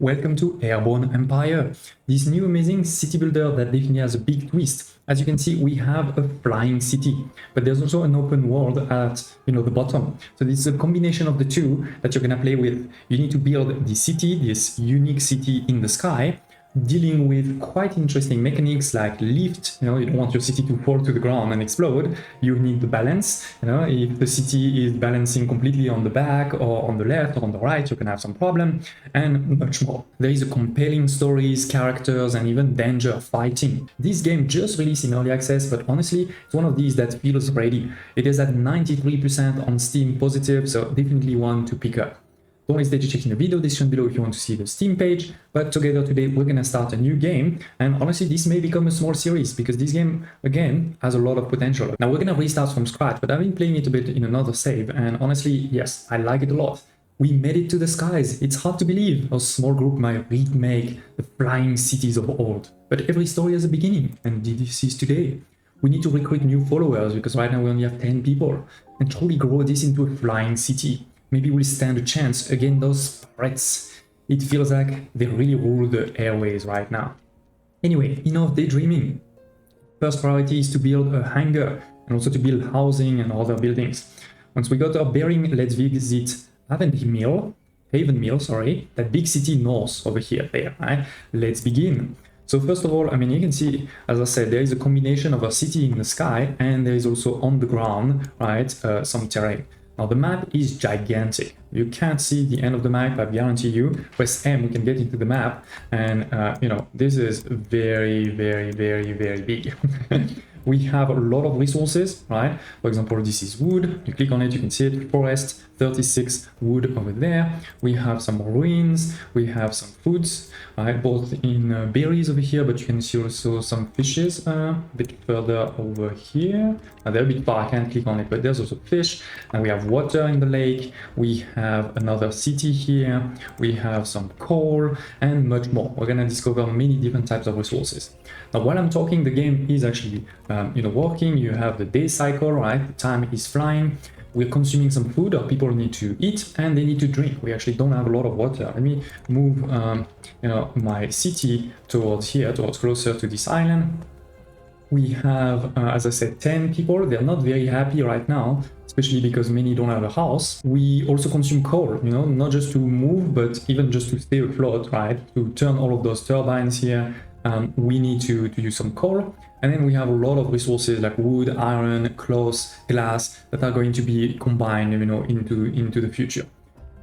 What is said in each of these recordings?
Welcome to Airborne Empire, this new amazing city builder that definitely has a big twist. As you can see, we have a flying city, but there's also an open world at the bottom. So this is a combination of the two that you're gonna play with. You need to build the city, this unique city in the sky, dealing with quite interesting mechanics like lift. You don't want your city to fall to the ground and explode. You need the balance. If the city is balancing completely on the back or on the left or on the right, you can have some problem, and much more. There is a compelling stories, characters, and even danger fighting. This game just released in early access, but honestly, it's one of these that feels ready. It is at 93% on Steam positive, so definitely one to pick up. Don't hesitate to check in the video description below if you want to see the Steam page. But together today we're gonna start a new game, and honestly this may become a small series because this game again has a lot of potential. Now we're gonna restart from scratch, but I've been playing it a bit in another save, and honestly, yes, I like it a lot. We made it to the skies. It's hard to believe a small group might remake the flying cities of old. But every story has a beginning, and this is today. We need to recruit new followers because right now we only have 10 people, and truly grow this into a flying city. Maybe we'll stand a chance against those pirates. It feels like they really rule the airways right now. Anyway, enough daydreaming. First priority is to build a hangar and also to build housing and other buildings. Once we got our bearing, let's visit Havenmill, that big city north over here, right? Let's begin. So first of all, you can see, as I said, there is a combination of a city in the sky and there is also on the ground, right, some terrain. Now the map is gigantic. You can't see the end of the map, I guarantee you. Press M, we can get into the map, and this is very, very, very, very big. We have a lot of resources, right? For example, this is wood. You click on it, you can see it. Forest, 36 wood over there. We have some ruins. We have some foods, right? Both in berries over here, but you can see also some fishes a bit further over here. They're a bit far, I can't click on it, but there's also fish. And we have water in the lake. We have another city here. We have some coal and much more. We're gonna discover many different types of resources. Now, while I'm talking, the game is actually working. You have the day cycle, right? The time is flying. We're consuming some food, or people need to eat and they need to drink. We actually don't have a lot of water. Let me move my city towards here, towards closer to this island. We have, as I said, 10 people. They're not very happy right now, especially because many don't have a house. We also consume coal, not just to move, but even just to stay afloat, right? To turn all of those turbines here, we need to use some coal. And then we have a lot of resources like wood, iron, cloth, glass that are going to be combined, into the future.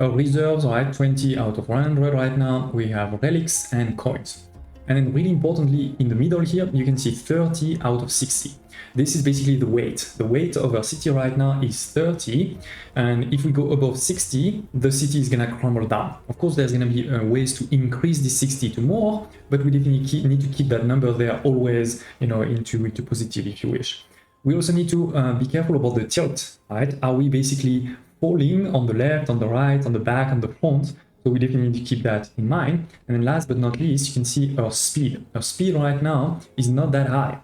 Our reserves are at 20 out of 100 right now. We have relics and coins. And then really importantly, in the middle here, you can see 30 out of 60. This is basically the weight. The weight of our city right now is 30. And if we go above 60, the city is gonna crumble down. Of course, there's gonna be ways to increase the 60 to more, but we definitely need to keep that number there always, into positive if you wish. We also need to be careful about the tilt, right? Are we basically falling on the left, on the right, on the back, on the front? So we definitely need to keep that in mind. And then last but not least, you can see our speed. Our speed right now is not that high.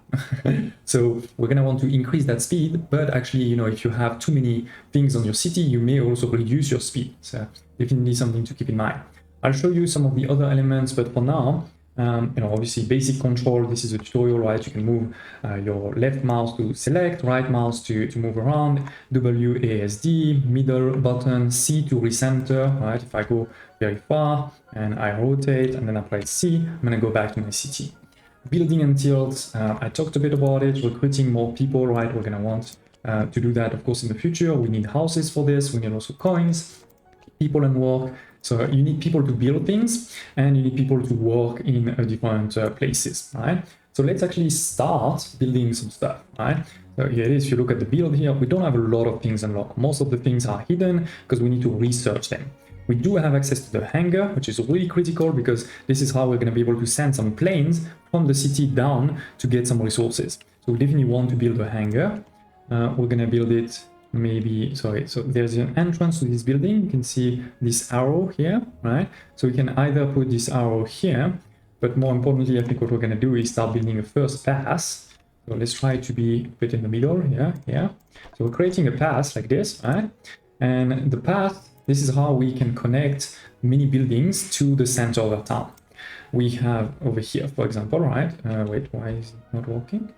So we're gonna want to increase that speed, but actually, if you have too many things on your city, you may also reduce your speed. So definitely something to keep in mind. I'll show you some of the other elements, but for now, obviously basic control, this is a tutorial, right? You can move your left mouse to select, right mouse to move around, WASD, middle button, C to recenter, right? If I go very far and I rotate and then I press C, I'm gonna go back to my city. Building and tilts, I talked a bit about it, recruiting more people, right? We're gonna want to do that, of course, in the future. We need houses for this, we need also coins, people and work. So you need people to build things and you need people to work in different places, right? So let's actually start building some stuff, right? So here it is. If you look at the build here, we don't have a lot of things unlocked. Most of the things are hidden because we need to research them. We do have access to the hangar, which is really critical because this is how we're going to be able to send some planes from the city down to get some resources. So we definitely want to build a hangar. We're going to build it so there's an entrance to this building. You can see this arrow here, right? So we can either put this arrow here, but more importantly, I think what we're going to do is start building a first pass. So let's try to be a bit in the middle, yeah. So we're creating a pass like this, right? And the path this is how we can connect many buildings to the center of our town. We have over here, for example, right? Wait, why is it not working?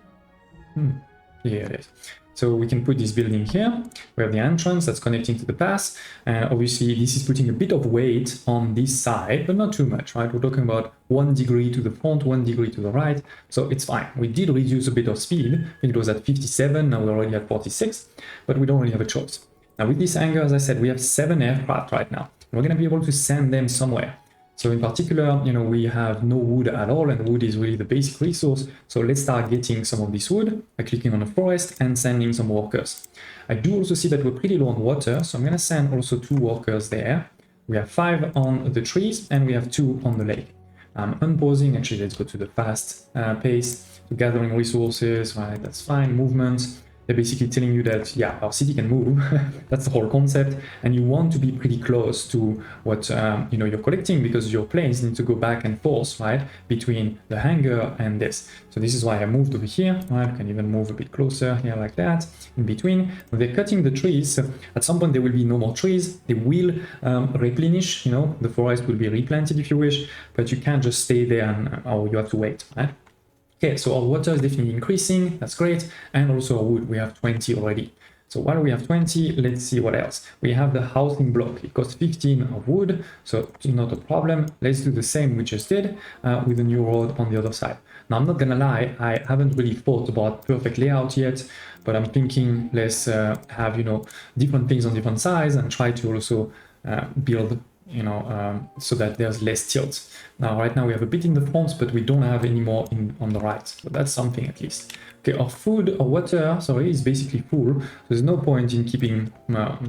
Here it is. So we can put this building here. We have the entrance that's connecting to the pass. And obviously this is putting a bit of weight on this side, but not too much, right? We're talking about 1 degree to the front, 1 degree to the right. So it's fine. We did reduce a bit of speed. I think it was at 57, now we're already at 46, but we don't really have a choice. Now with this hangar, as I said, we have 7 aircraft right now. We're going to be able to send them somewhere. So in particular, you know, we have no wood at all, and wood is really the basic resource. So let's start getting some of this wood by clicking on a forest and sending some workers. I do also see that we're pretty low on water, so I'm going to send also 2 workers there. We have 5 on the trees and we have 2 on the lake. I'm unpausing. Actually, let's go to the fast pace. So gathering resources, right? That's fine. Movement. They're basically telling you that, yeah, our city can move. That's the whole concept. And you want to be pretty close to what you know, you're collecting, because your planes need to go back and forth, right, between the hangar and this. So this is why I moved over here. Right? I can even move a bit closer here like that in between. When they're cutting the trees, at some point there will be no more trees. They will replenish, you know, the forest will be replanted if you wish, but you can't just stay there and, or you have to wait, right? Okay, so our water is definitely increasing, that's great, and also our wood, we have 20 already. So while we have 20, let's see what else. We have the housing block, it costs 15 of wood, so not a problem. Let's do the same we just did with the new road on the other side. Now, I'm not gonna lie, I haven't really thought about perfect layout yet, but I'm thinking let's have, you know, different things on different sides and try to also build, you know, so that there's less tilt. Now, right now we have a bit in the front, but we don't have any more on the right. So that's something at least. Okay, our food, our water, sorry, is basically full. There's no point in keeping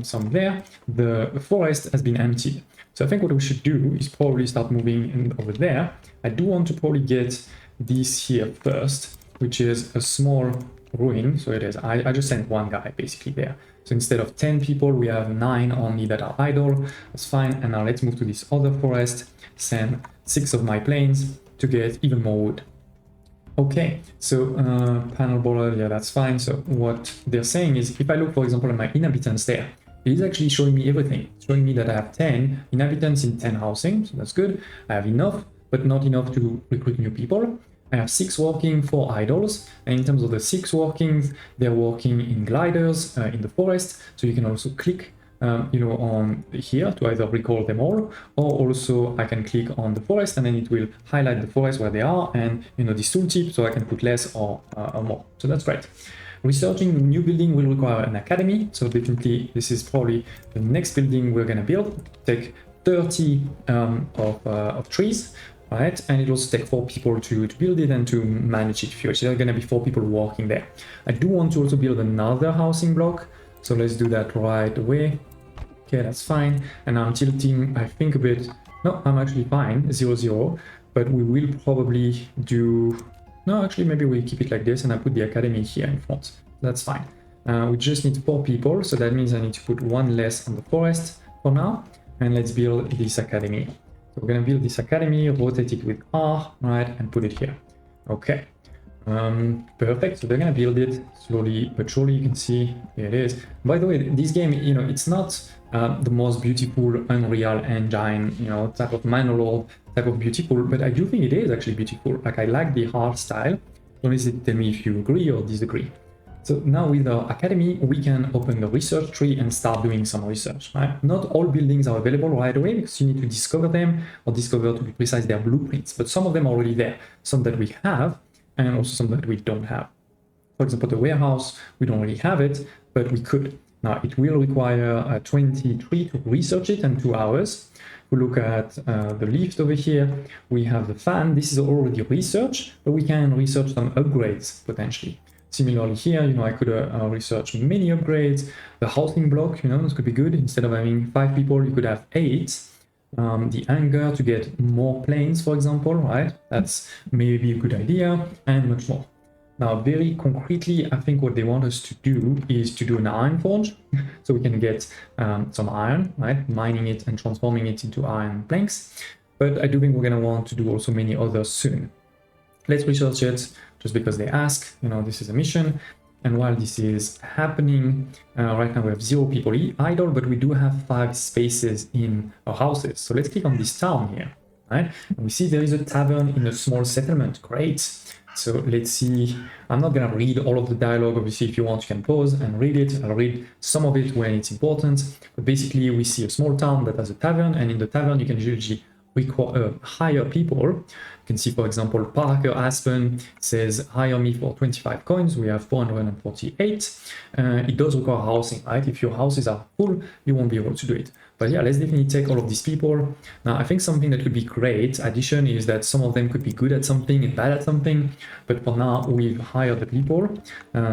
some there. The forest has been emptied. So I think what we should do is probably start moving over there. I do want to probably get this here first, which is a small ruin. So it is, I just sent 1 guy basically there. So instead of 10 people, we have 9 only that are idle. That's fine. And now let's move to this other forest, send 6 of my planes to get even more wood. Okay, so panel border, yeah, that's fine. So what they're saying is, if I look, for example, at my inhabitants there, it is actually showing me everything. It's showing me that I have 10 inhabitants in 10 housing, so that's good. I have enough, but not enough to recruit new people. I have 6 working, 4 idols, and in terms of the 6 working, they're working in gliders in the forest, so you can also click you know, on here to either recall them all, or also I can click on the forest and then it will highlight the forest where they are, and, you know, this tooltip, so I can put less or more. So that's great. Researching the new building will require an academy, so definitely this is probably the next building we're going to build. Take 30 of trees, right? And it will also take 4 people to build it and to manage it. If you wish, there are going to be 4 people working there. I do want to also build another housing block, so let's do that right away. Okay, that's fine. And I'm tilting, I think, a bit. No, I'm actually fine, 0, 0. But we will probably do... No, actually, maybe we keep it like this and I put the academy here in front. That's fine. We just need 4 people, so that means I need to put 1 less on the forest for now. And let's build this academy. So we're going to build this academy, rotate it with R, right, and put it here. Okay. Perfect. So they're gonna build it slowly but surely. You can see here it is. By the way, this game, you know, it's not the most beautiful Unreal Engine, you know, type of Manor Lords type of beautiful, but I do think it is actually beautiful. Like, I like the art style. Don't tell me if you agree or disagree. So now with our academy, we can open the research tree and start doing some research, right? Not all buildings are available right away because you need to discover them, or discover, to be precise, their blueprints, but some of them are already there. Some that we have, and also some that we don't have. For example, the warehouse, we don't really have it, but we could. Now, it will require 23 to research it and 2 hours. We look at the lift over here. We have the fan. This is already research, but we can research some upgrades potentially. Similarly here, you know, I could research many upgrades. The housing block, you know, this could be good. Instead of having 5 people, you could have 8. The hangar to get more planes, for example, right? That's maybe a good idea, and much more. Now, very concretely, I think what they want us to do is to do an iron forge, so we can get some iron, right? Mining it and transforming it into iron planks. But I do think we're going to want to do also many others soon. Let's research it, just because they ask. You know, this is a mission. Let's see what we can get. Okay, so we have 2 iron. Let's And while this is happening, right now we have 0 people idle, but we do have 5 spaces in our houses. So let's click on this town here, right? And we see there is a tavern in a small settlement. Great. So let's see. I'm not going to read all of the dialogue. Obviously, if you want, you can pause and read it. I'll read some of it when it's important. But basically, we see a small town that has a tavern, and in the tavern, you can usually hire people. You can see, for example, Parker Aspen says hire me for 25 coins. We have 448. It does require housing, right? If your houses are full, you won't be able to do it. But yeah, let's definitely take all of these people. Now, I think something that could be great addition is that some of them could be good at something and bad at something. But for now, we've hired the people.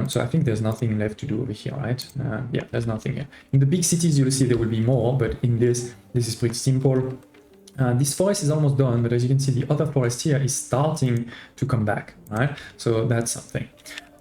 So I think there's nothing left to do over here, right? Yeah, there's nothing here. In the big cities, you'll see there will be more, but in this is pretty simple. This forest is almost done, but as you can see, the other forest here is starting to come back, right? So that's something.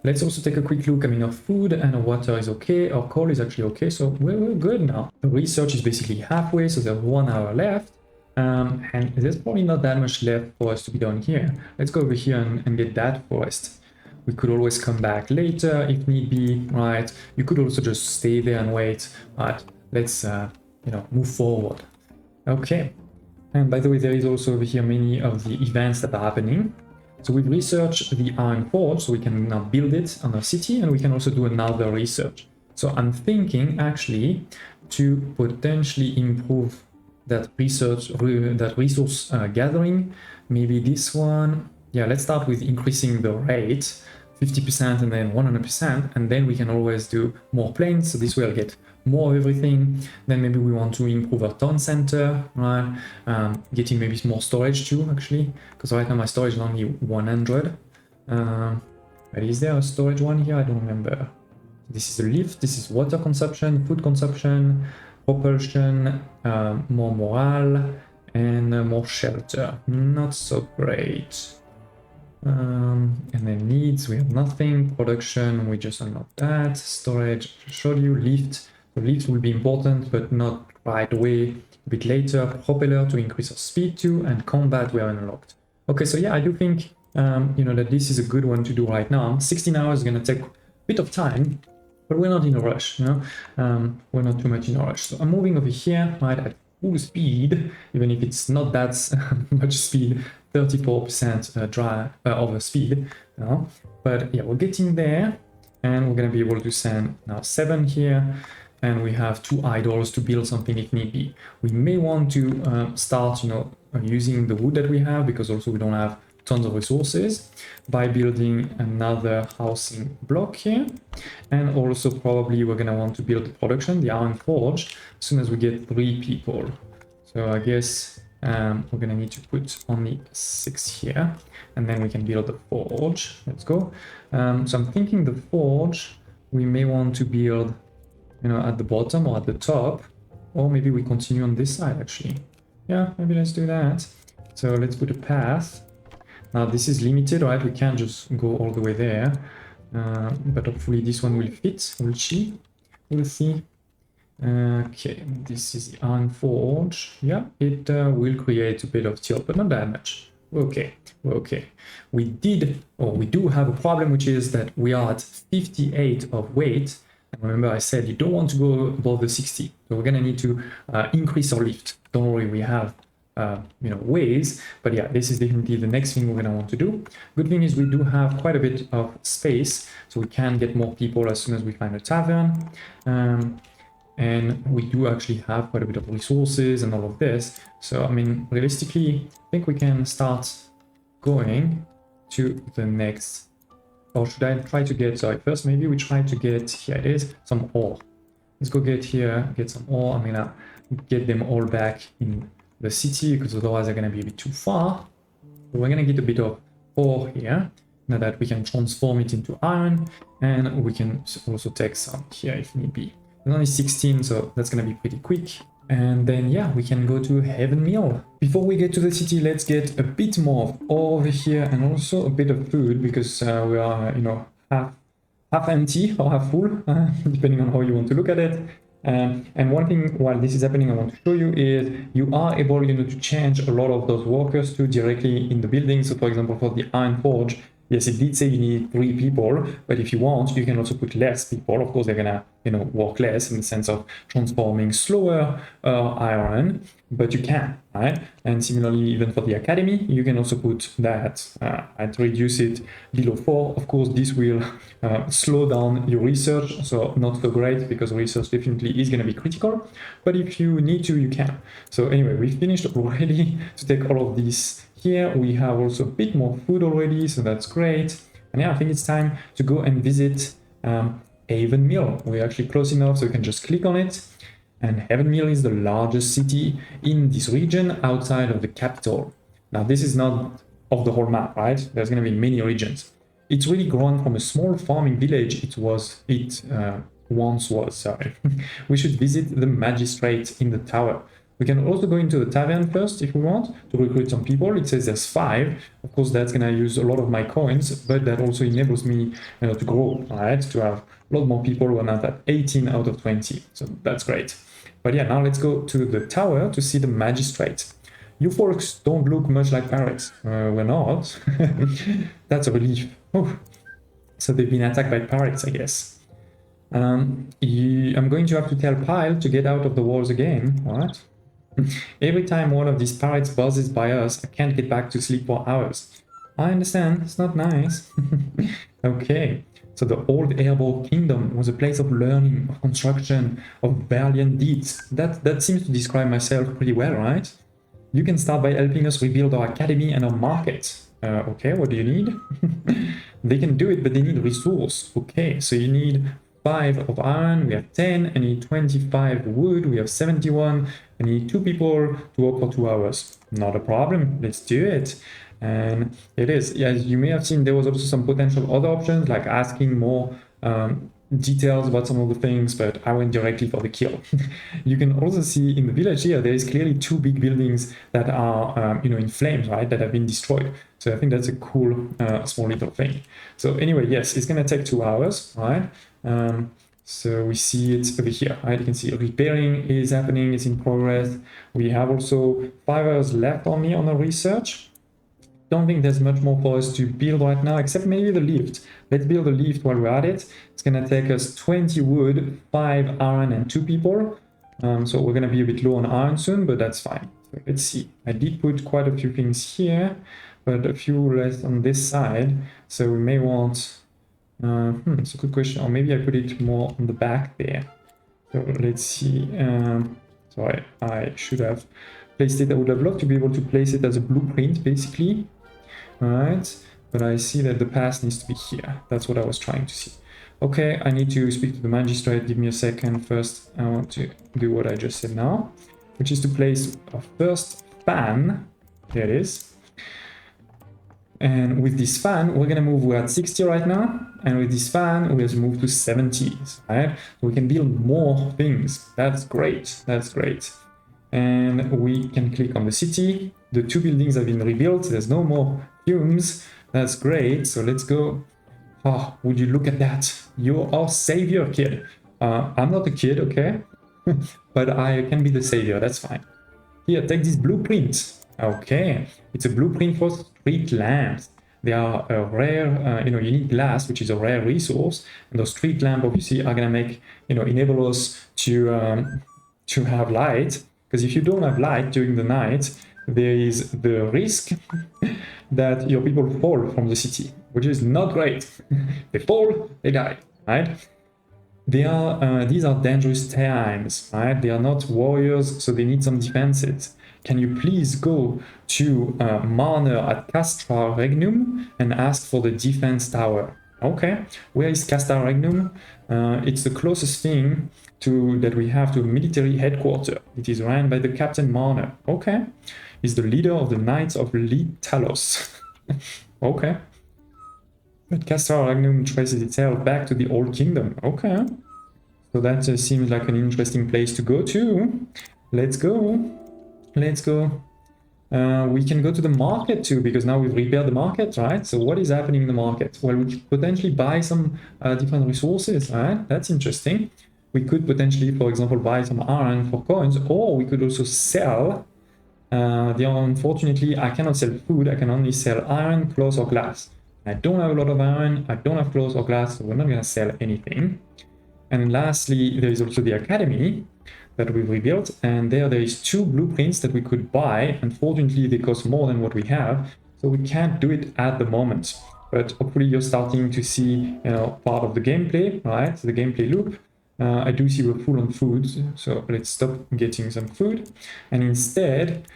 Let's also take a quick look. I mean, our food and our water is okay. Our coal is actually okay, so we're good now. The research is basically halfway, so there's 1 hour left. And there's probably not that much left for us to be done here. Let's go over here and get that forest. We could always come back later if need be, right? You could also just stay there and wait, right? Let's, move forward. Okay. And by the way, there is also over here many of the events that are happening. So we've researched the Iron Forge, so we can now build it on our city, and we can also do another research. So I'm thinking actually to potentially improve that research, that resource gathering. Maybe this one. Yeah, let's start with increasing the rate, 50% and then 100%, and then we can always do more planes. So this way I'll get more of everything. Then maybe we want to improve our town center, right? Getting maybe more storage too, actually, because right now my storage is only 100. But is there a storage one here? I don't remember. This is a lift, this is water consumption, food consumption, propulsion, more morale, and more shelter. Not so great. And then needs, we have nothing. Production, we just unlocked that. Storage, I showed you. Lift. The lifts will be important, but not right away, a bit later. Propeller to increase our speed too, and combat we have unlocked. Okay, so yeah, I do think that this is a good one to do right now. 16 hours is going to take a bit of time, but we're not in a rush, we're not too much in a rush. So I'm moving over here, right, at full speed, even if it's not that much speed, 34% drive over speed, but yeah, we're getting there, and we're going to be able to send now 7 here. And we have 2 idols to build something if need be. We may want to start, using the wood that we have, because also we don't have tons of resources, by building another housing block here. And also probably we're going to want to build the production, the Iron Forge, as soon as we get 3 people. So I guess we're going to need to put only 6 here, and then we can build the forge. Let's go. So I'm thinking the forge, we may want to build at the bottom or at the top, or maybe we continue on this side actually. Yeah, maybe let's do that. So let's put a path. Now this is limited, right? We can't just go all the way there, but hopefully this one will fit. Will she? We'll see. Okay, this is the Iron Forge. Yeah, it will create a bit of tilt, but not that much. Okay, we're okay. We do have a problem, which is that we are at 58 of weight. Remember I said you don't want to go above the 60, so we're gonna need to increase our lift. Don't worry, we have ways, but yeah, this is definitely the next thing we're gonna want to do. Good thing is we do have quite a bit of space, so we can get more people as soon as we find a tavern, and we do actually have quite a bit of resources and all of this. So I mean, realistically, I think we can start going to the next. Or should I try to get, sorry, first maybe we try to get, here it is, some ore. Let's go get here, get some ore. I'm gonna get them all back in the city, because otherwise they're gonna be a bit too far. So we're gonna get a bit of ore here, now that we can transform it into iron, and we can also take some here if need be. There's only 16, so that's gonna be pretty quick. And then yeah, we can go to Havenmill. Before we get to the city, let's get a bit more of ore over here, and also a bit of food, because we are half empty or half full, depending on how you want to look at it. And one thing while this is happening I want to show you is you are able to change a lot of those workers to directly in the building. So for example, for the Iron Forge, Yes, it did say you need 3 people, but if you want, you can also put less people. Of course, they're gonna, work less in the sense of transforming slower iron, but you can, right? And similarly, even for the academy, you can also put that and reduce it below 4. Of course, this will slow down your research, so not so great because research definitely is gonna be critical, but if you need to, you can. So anyway, we finished already to take all of this. Here we have also a bit more food already, so that's great. And yeah, I think it's time to go and visit Havenmill. We're actually close enough, so we can just click on it. And Havenmill is the largest city in this region outside of the capital. Now, this is not of the whole map, right? There's going to be many regions. It's really grown from a small farming village it once was, sorry. We should visit the magistrate in the tower. We can also go into the tavern first if we want to recruit some people. It says there's 5. Of course, that's going to use a lot of my coins, but that also enables me to grow, right? To have a lot more people. We're now at 18 out of 20. So that's great. But yeah, now let's go to the tower to see the magistrate. You folks don't look much like pirates. We're not. That's a relief. Oh. So they've been attacked by pirates, I guess. I'm going to have to tell Pyle to get out of the walls again. What? Every time one of these pirates buzzes by us, I can't get back to sleep for hours. I understand, it's not nice. Okay, so the old AIRBORN kingdom was a place of learning, of construction, of valiant deeds. That seems to describe myself pretty well, right? You can start by helping us rebuild our academy and our market. Okay, what do you need? They can do it, but they need resource. Okay, so you need 5 of iron, we have 10, I need 25 wood, we have 71, I need 2 people to work for 2 hours. Not a problem, let's do it. And it is, as you may have seen, there was also some potential other options, like asking more details about some of the things, but I went directly for the kill. You can also see in the village here, there is clearly 2 big buildings that are, in flames, right, that have been destroyed. So I think that's a cool, small little thing. So anyway, yes, it's going to take 2 hours, right? So we see it over here, right? You can see repairing is happening, it's in progress. We have also 5 hours left only on the research. Don't think there's much more for us to build right now, except maybe the lift. Let's build a lift while we're at it. It's gonna take us 20 wood, 5 iron, and 2 people. So we're gonna be a bit low on iron soon, but that's fine. So let's see. I did put quite a few things here, but a few less on this side. So we may want... it's a good question. Or maybe I put it more on the back there. So let's see. Sorry, I should have placed it. I would have loved to be able to place it as a blueprint, basically. Alright, but I see that the path needs to be here. That's what I was trying to see. Okay, I need to speak to the magistrate. Give me a second. First, I want to do what I just said now, which is to place a first fan. There it is. And with this fan, we're going to move, we're at 60 right now. And with this fan, we'll move to 70, right? So we can build more things. That's great. That's great. And we can click on the city. The 2 buildings have been rebuilt. There's no more fumes. That's great. So let's go. Oh, would you look at that? You're our savior, kid. I'm not a kid, okay? But I can be the savior. That's fine. Here, take this blueprint. Okay, it's a blueprint for street lamps. They are a rare, you need glass, which is a rare resource, and those street lamps obviously are gonna make, enable us to have light. Because if you don't have light during the night, there is the risk that your people fall from the city, which is not great. They fall, they die, right? These are dangerous times, right? They are not warriors, so they need some defenses. Can you please go to Manor at Castra Regnum and ask for the defense tower? Okay, where is Castra Regnum? It's the closest thing that we have to a military headquarters. It is ran by the Captain Manor. Okay, he's the leader of the Knights of Talos. Okay, but Castra Regnum traces itself back to the Old Kingdom. Okay, so that seems like an interesting place to go to. Let's go. Let's go. We can go to the market too, because now we've repaired the market, right? So what is happening in the market? Well, we could potentially buy some different resources, right? That's interesting. We could potentially, for example, buy some iron for coins, or we could also sell. Unfortunately, I cannot sell food. I can only sell iron, clothes, or glass. I don't have a lot of iron, I don't have clothes or glass, so we're not going to sell anything. And lastly, there is also the academy that we rebuilt, and there is 2 blueprints that we could buy. Unfortunately, they cost more than what we have, so we can't do it at the moment. But hopefully you're starting to see, part of the gameplay, right? The gameplay loop. I do see we're full on food, so let's stop getting some food. And instead,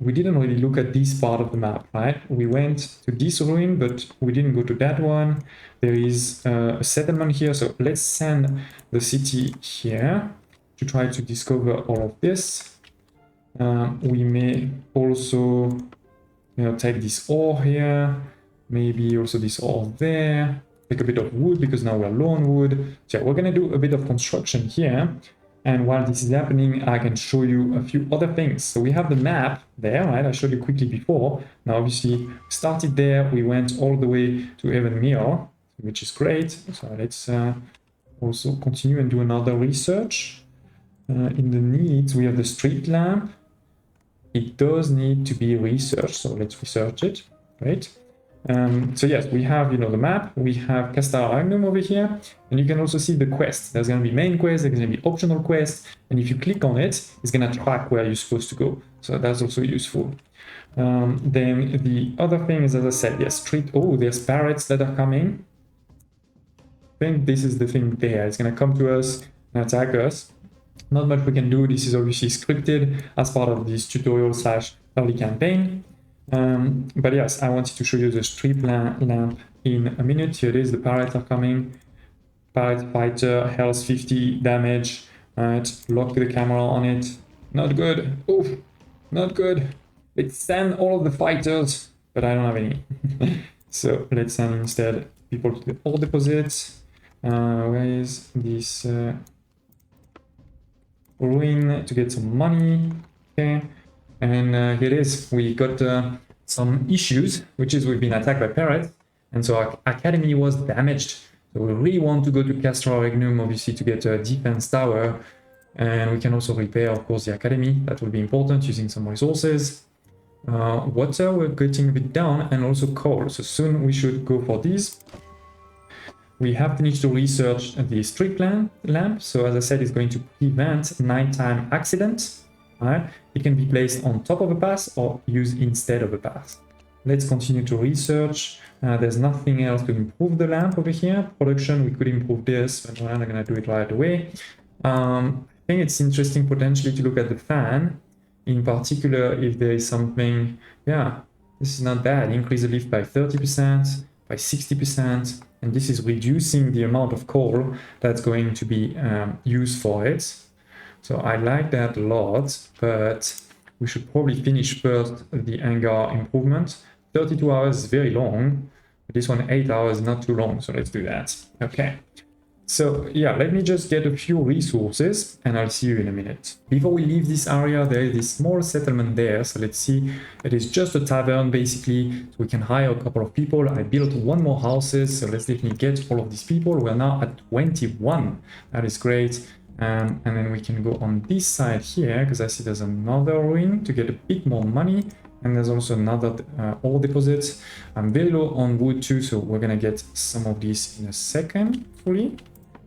we didn't really look at this part of the map, right? We went to this ruin, but we didn't go to that one. There is a settlement here, so let's send the city here to try to discover all of this. We may also, take this ore here, maybe also this ore there, take a bit of wood because now we're low on wood. So yeah, we're gonna do a bit of construction here. And while this is happening, I can show you a few other things. So we have the map there, right? I showed you quickly before. Now, obviously, we started there. We went all the way to Havenmill, which is great. So let's also continue and do another research. In the needs, we have the street lamp. It does need to be researched, so let's research it. Great. So yes, we have, the map, we have Castellarium over here, and you can also see the quest. There's going to be main quest, there's going to be optional quest, and if you click on it, it's going to track where you're supposed to go. So that's also useful. Then the other thing is, as I said, yes, there's parrots that are coming. I think this is the thing there. It's going to come to us and attack us. Not much we can do. This is obviously scripted as part of this tutorial / early campaign. But yes, I wanted to show you the street lamp in a minute. Here it is, the parrots are coming. Parrot fighter, health 50 damage. Right, lock the camera on it. Not good. Oof, not good. Let's send all of the fighters, but I don't have any. So let's send instead people to the ore deposits. Where is this ruin to get some money? Okay. And here it is. We got some issues, which is we've been attacked by parrots, and so our academy was damaged. So we really want to go to Castra Regnum, obviously, to get a defense tower, and we can also repair, of course, the academy. That will be important, using some resources. Water, we're getting a bit down, and also coal. So soon we should go for these. We have finished to research the street lamp. So as I said, it's going to prevent nighttime accidents. Right? It can be placed on top of a path or used instead of a path. Let's continue to research. There's nothing else to improve the lamp over here. Production, we could improve this, but we're not going to do it right away. I think it's interesting potentially to look at the fan. In particular, if there is something, yeah, this is not bad. Increase the lift by 30%, by 60%, and this is reducing the amount of coal that's going to be used for it. So I like that a lot, but we should probably finish first the hangar improvement. 32 hours is very long, but this one 8 hours is not too long, so let's do that. Okay. So yeah, let me just get a few resources and I'll see you in a minute. Before we leave this area, there is this small settlement there. So let's see, it is just a tavern basically. So we can hire a couple of people. I built 1 more houses, so let's definitely get all of these people. We're now at 21. That is great. And then we can go on this side here, because I see there's another ruin to get a bit more money. And there's also another ore deposit. I'm very low on wood too, so we're gonna get some of these in a second fully.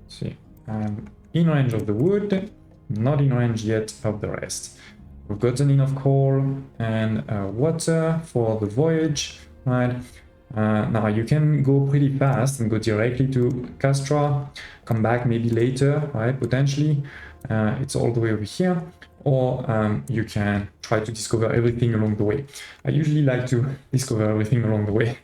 See, I'm in range of the wood, not in range yet of the rest. We've gotten enough coal and water for the voyage, right? Now you can go pretty fast and go directly to Castra, come back maybe later, right? Potentially, it's all the way over here. Or you can try to discover everything along the way. I usually like to discover everything along the way.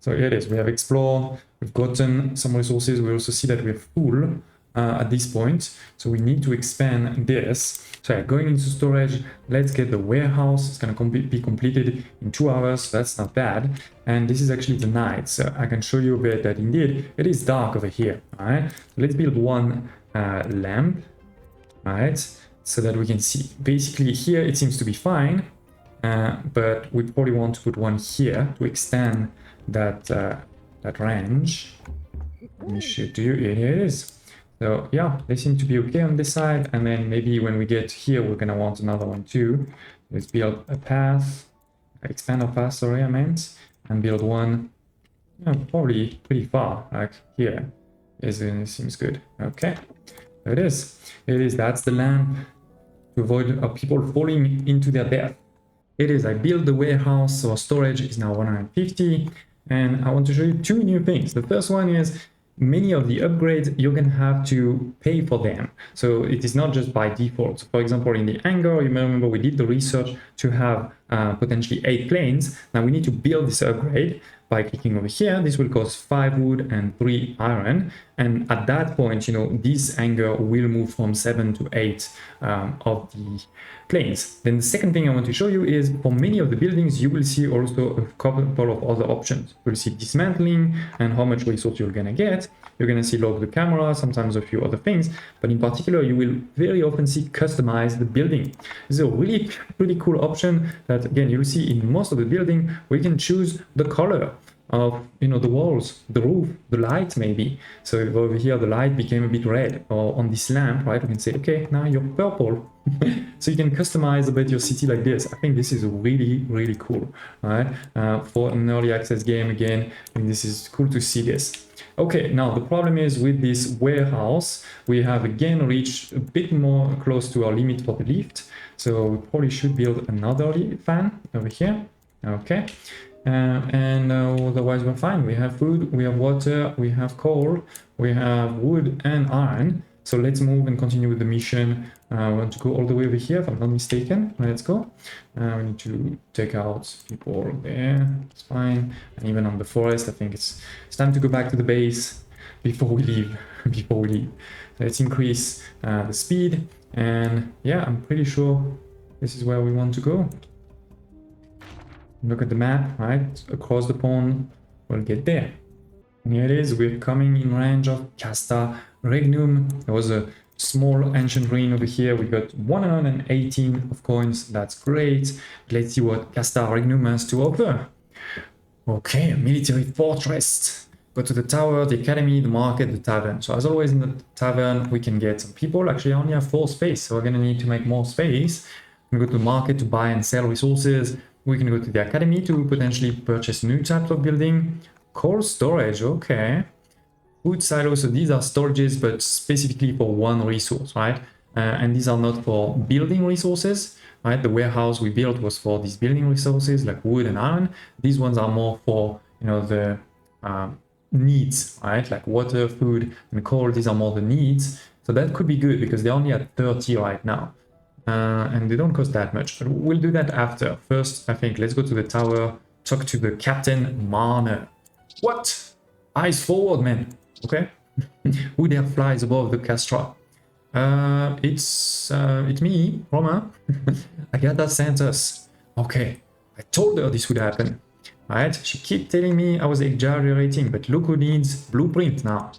So here it is, we have explored, we've gotten some resources, we also see that we're full at this point, so we need to expand this. So yeah, going into storage, let's get the warehouse. It's going to be completed in 2 hours, so that's not bad. And this is actually the night, so I can show you a bit that indeed it is dark over here. All right, so let's build 1 lamp, right, so that we can see. Basically here it seems to be fine, but we probably want to put 1 here to extend that range. Let me show to you. Here it is. So yeah, they seem to be okay on this side, and then maybe when we get here we're gonna want another one too. Let's build a path, expand our path, sorry I meant, and build 1 Yeah, probably pretty far, like here. It seems good. Okay, there it is. It is, that's the lamp to avoid people falling into their death. It is, I built the warehouse, so storage is now 150, and I want to show you two new things. The first one is many of the upgrades, you're going to have to pay for them. So it is not just by default. For example, in the hangar, you may remember we did the research to have potentially 8 planes. Now we need to build this upgrade by clicking over here. This will cost 5 wood and 3 iron. And at that point, you know, this hangar will move from 7 to 8 of the planes. Then the second thing I want to show you is for many of the buildings, you will see also a couple of other options. You'll see dismantling and how much resource you're going to get. You're going to see log the camera, sometimes a few other things, but in particular, you will very often see customize the building. This is a really pretty cool option that, again, you'll see in most of the building where you can choose the color of, you know, the walls, the roof, the light maybe. So over here, the light became a bit red, or on this lamp, right? We can say, okay, now you're purple. So you can customize a bit your city like this. I think this is really, really cool, right? For an early access game, again, and this is cool to see this. Okay, now the problem is with this warehouse, we have again reached a bit more close to our limit for the lift. So we probably should build another fan over here. Okay. Otherwise we're fine. We have food, we have water, we have coal, we have wood and iron. So let's move and continue with the mission. I want to go all the way over here, if I'm not mistaken. Let's go. We need to take out people there. It's fine. And even on the forest, I think it's time to go back to the base before we leave. Let's increase the speed. And yeah, I'm pretty sure this is where we want to go. Look at the map, right? Across the pond, we'll get there. And here it is, we're coming in range of Casta Regnum. There was a small ancient ruin over here. We got 118 of coins, that's great. Let's see what Casta Regnum has to offer. Okay, a military fortress. Go to the tower, the academy, the market, the tavern. So as always in the tavern, we can get some people. Actually, I only have 4 space, so we're gonna need to make more space. We go to the market to buy and sell resources. We can go to the academy to potentially purchase new types of building. Coal storage, okay. Food silos, so these are storages, but specifically for one resource, right? And these are not for building resources, right? The warehouse we built was for these building resources like wood and iron. These ones are more for, you know, the needs, right? Like water, food, and coal. These are more the needs. So that could be good because they're only at 30 right now. And they don't cost that much, but we'll do that after. First, I think, let's go to the tower, talk to the Captain Manor. What? Eyes forward, man. Okay. Who there flies above the Castra? It's me, Roma. Agatha sent us. Okay. I told her this would happen. Right? She kept telling me I was exaggerating, but look who needs blueprint now.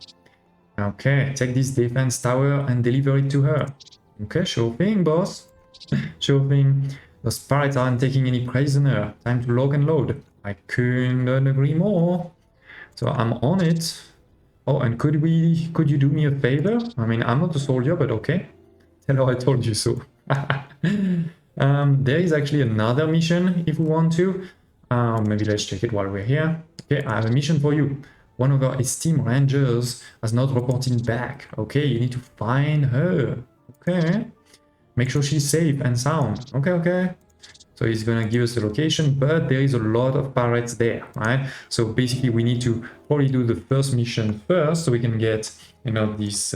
Okay, take this defense tower and deliver it to her. Okay, sure thing, boss. Sure thing. Those pirates aren't taking any prisoner. Time to log and load. I couldn't agree more. So I'm on it. Oh, and could you do me a favor? I mean, I'm not a soldier, but okay. Tell her I told you so. There is actually another mission if we want to. Maybe let's check it while we're here. Okay, I have a mission for you. One of our esteemed rangers has not reported back. Okay, you need to find her. Okay, make sure she's safe and sound. Okay. So he's gonna give us the location, but there is a lot of pirates there, right? So basically we need to probably do the first mission first so we can get, you know, this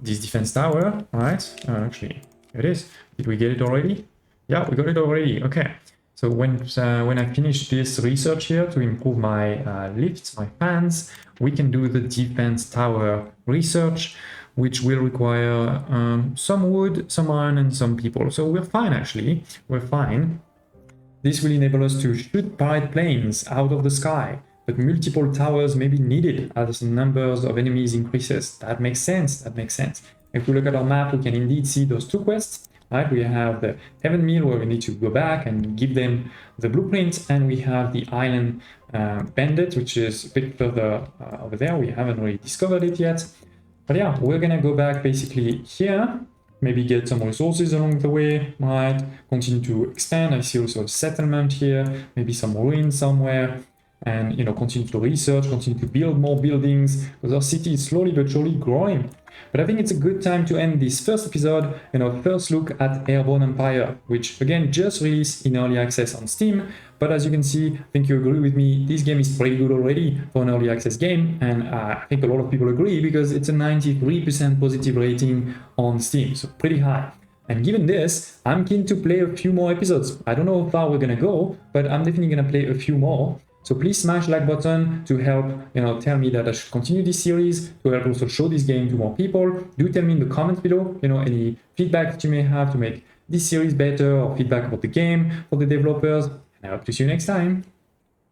defense tower, right? Actually, here it is. Did we get it already? Yeah, we got it already. Okay. So when I finish this research here to improve my lifts, my fans, we can do the defense tower research, which will require some wood, some iron, and some people. So we're fine, actually. We're fine. This will enable us to shoot pirate planes out of the sky, but multiple towers may be needed as the numbers of enemies increases. That makes sense. If we look at our map, we can indeed see those 2 quests. Right, we have the Havenmill where we need to go back and give them the blueprint, and we have the island bandit, which is a bit further over there. We haven't really discovered it yet. But yeah, we're gonna go back basically here, maybe get some resources along the way, right? Continue to expand. I see also a settlement here, maybe some ruins somewhere. and, you know, continue to research, continue to build more buildings, because our city is slowly but surely growing. But I think it's a good time to end this first episode, you know, first look at AIRBORN EMPIRE, which again just released in early access on Steam. But as you can see, I think you agree with me, this game is pretty good already for an early access game, and I think a lot of people agree because it's a 93% positive rating on Steam, so pretty high. And given this, I'm keen to play a few more episodes. I don't know how far we're gonna go, but I'm definitely gonna play a few more. So please smash the like button to help, you know, tell me that I should continue this series, to help also show this game to more people. Do tell me in the comments below, you know, any feedback that you may have to make this series better, or feedback about the game for the developers. And I hope to see you next time.